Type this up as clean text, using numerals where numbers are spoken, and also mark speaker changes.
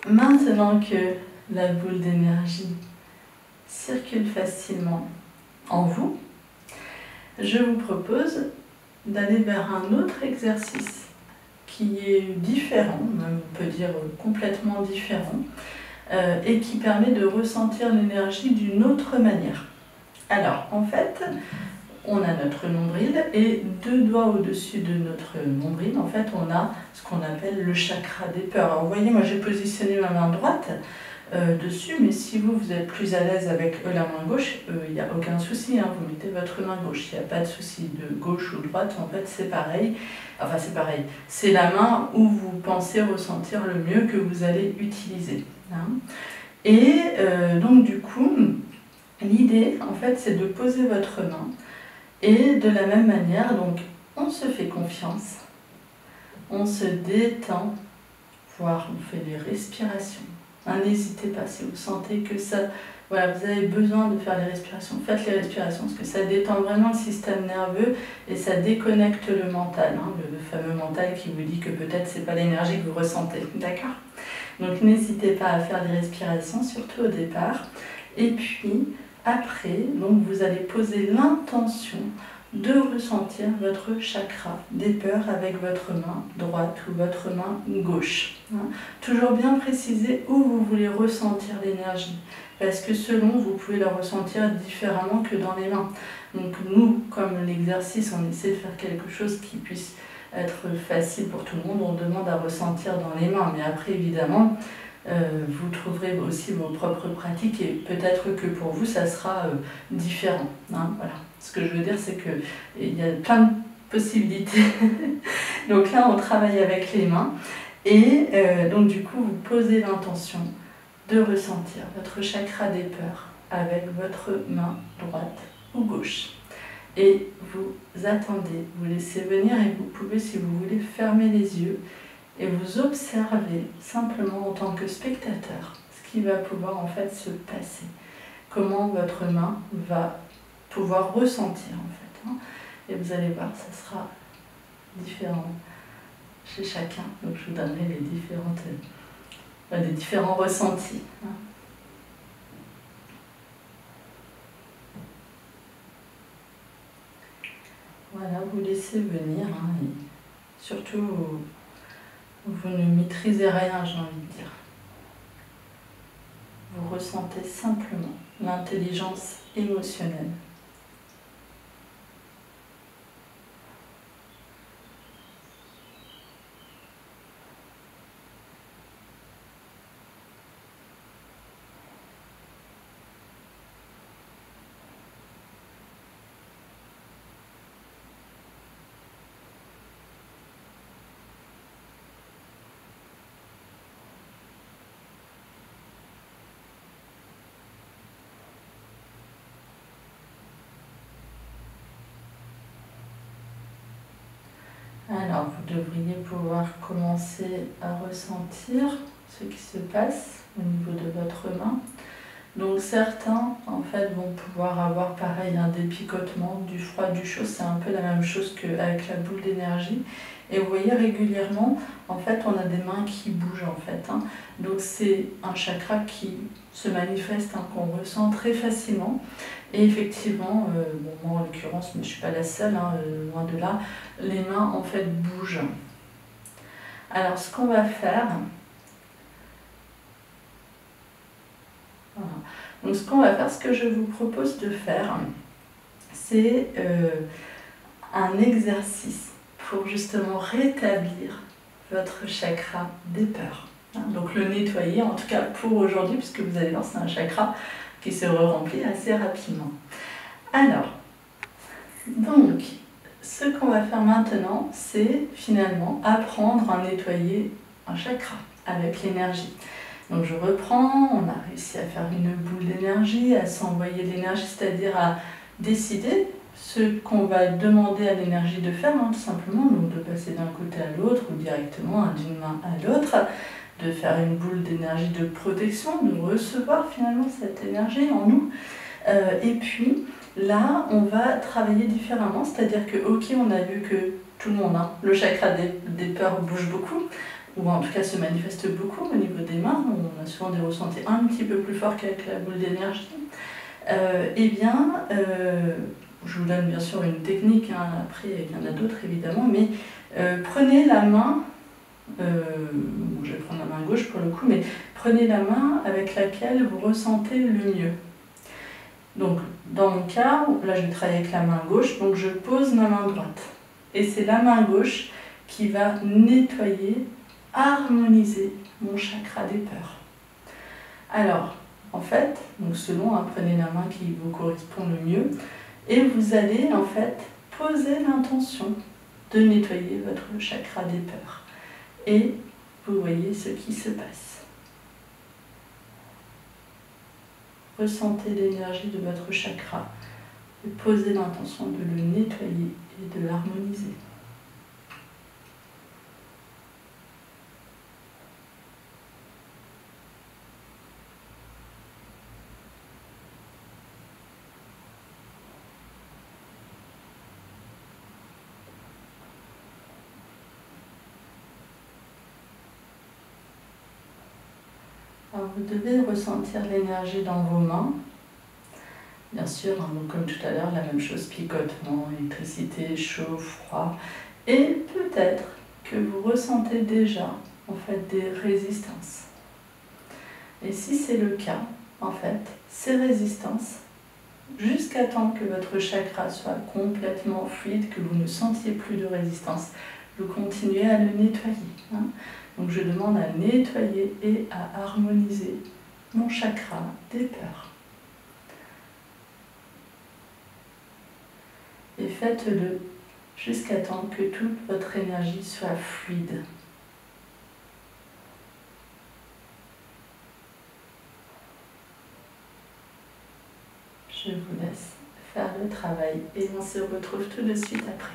Speaker 1: Maintenant que la boule d'énergie circule facilement en vous, je vous propose d'aller vers un autre exercice qui est différent, même on peut dire complètement différent, et qui permet de ressentir l'énergie d'une autre manière. Alors, en fait, on a notre nombril et 2 doigts au-dessus de notre nombril, en fait, on a ce qu'on appelle le chakra des peurs. Alors, vous voyez, moi j'ai positionné ma main droite dessus, mais si vous êtes plus à l'aise avec la main gauche, il n'y a aucun souci, hein, vous mettez votre main gauche, il n'y a pas de souci de gauche ou droite, en fait c'est pareil, enfin c'est pareil, c'est la main où vous pensez ressentir le mieux que vous allez utiliser. Hein. Et donc du coup, l'idée en fait c'est de poser votre main et de la même manière, donc on se fait confiance, on se détend, voire on fait des respirations. N'hésitez pas, si vous sentez que ça, voilà, vous avez besoin de faire les respirations, faites les respirations, parce que ça détend vraiment le système nerveux et ça déconnecte le mental, hein, le fameux mental qui vous dit que peut-être c'est pas l'énergie que vous ressentez, d'accord? Donc n'hésitez pas à faire des respirations, surtout au départ. Et puis après, donc vous allez poser l'intention de ressentir votre chakra des peurs avec votre main droite ou votre main gauche. Hein. Toujours bien préciser où vous voulez ressentir l'énergie, parce que selon, vous pouvez la ressentir différemment que dans les mains. Donc nous, comme l'exercice, on essaie de faire quelque chose qui puisse être facile pour tout le monde, on demande à ressentir dans les mains, mais après évidemment, vous trouverez aussi vos propres pratiques et peut-être que pour vous, ça sera différent. Hein, voilà. Ce que je veux dire, c'est qu'il y a plein de possibilités. Donc là, on travaille avec les mains et donc du coup, vous posez l'intention de ressentir votre chakra des peurs avec votre main droite ou gauche. Et vous attendez, vous laissez venir et vous pouvez, si vous voulez, fermer les yeux et vous observez simplement en tant que spectateur ce qui va pouvoir en fait se passer. Comment votre main va pouvoir ressentir en fait. Hein. Et vous allez voir, ça sera différent chez chacun. Donc je vous donnerai les différents ressentis. Hein. Voilà, vous laissez venir. Hein, et surtout, vous ne maîtrisez rien, j'ai envie de dire. Vous ressentez simplement l'intelligence émotionnelle. Alors, vous devriez pouvoir commencer à ressentir ce qui se passe au niveau de votre main. Donc certains, en fait, vont pouvoir avoir pareil, des picotements, du froid, du chaud. C'est un peu la même chose qu'avec la boule d'énergie. Et vous voyez régulièrement, en fait, on a des mains qui bougent, en fait. Hein. Donc c'est un chakra qui se manifeste, hein, qu'on ressent très facilement. Et effectivement, bon, moi en l'occurrence, mais je ne suis pas la seule, hein, loin de là, les mains en fait bougent. Alors ce qu'on va faire, voilà. Donc ce qu'on va faire, ce que je vous propose de faire, c'est un exercice pour justement rétablir votre chakra des peurs. Hein, donc le nettoyer, en tout cas pour aujourd'hui, puisque vous allez voir, c'est un chakra qui se remplit assez rapidement. Alors, donc, ce qu'on va faire maintenant, c'est finalement apprendre à nettoyer un chakra avec l'énergie. Donc je reprends, on a réussi à faire une boule d'énergie, à s'envoyer de l'énergie, c'est-à-dire à décider ce qu'on va demander à l'énergie de faire, hein, tout simplement, donc de passer d'un côté à l'autre ou directement d'une main à l'autre, de faire une boule d'énergie de protection, de recevoir finalement cette énergie en nous. Et puis là, on va travailler différemment, c'est-à-dire que, ok, on a vu que tout le monde, hein, le chakra des peurs bouge beaucoup, ou en tout cas se manifeste beaucoup au niveau des mains, on a souvent des ressentis un petit peu plus forts qu'avec la boule d'énergie, je vous donne bien sûr une technique, hein, après il y en a d'autres évidemment, mais prenez la main, bon, je vais prendre la main gauche pour le coup, mais prenez la main avec laquelle vous ressentez le mieux. Donc dans mon cas, là je vais travailler avec la main gauche, donc je pose ma main droite. Et c'est la main gauche qui va nettoyer, harmoniser mon chakra des peurs. Alors, en fait, donc selon, prenez la main qui vous correspond le mieux, et vous allez en fait poser l'intention de nettoyer votre chakra des peurs. Et vous voyez ce qui se passe. Ressentez l'énergie de votre chakra et posez l'intention de le nettoyer et de l'harmoniser. Alors vous devez ressentir l'énergie dans vos mains. Bien sûr, donc comme tout à l'heure, la même chose, picotement, électricité, chaud, froid. Et peut-être que vous ressentez déjà en fait des résistances. Et si c'est le cas, en fait, ces résistances, jusqu'à temps que votre chakra soit complètement fluide, que vous ne sentiez plus de résistance, vous continuez à le nettoyer. Donc je demande à nettoyer et à harmoniser mon chakra des peurs. Et faites-le jusqu'à temps que toute votre énergie soit fluide. Je vous laisse faire le travail et on se retrouve tout de suite après.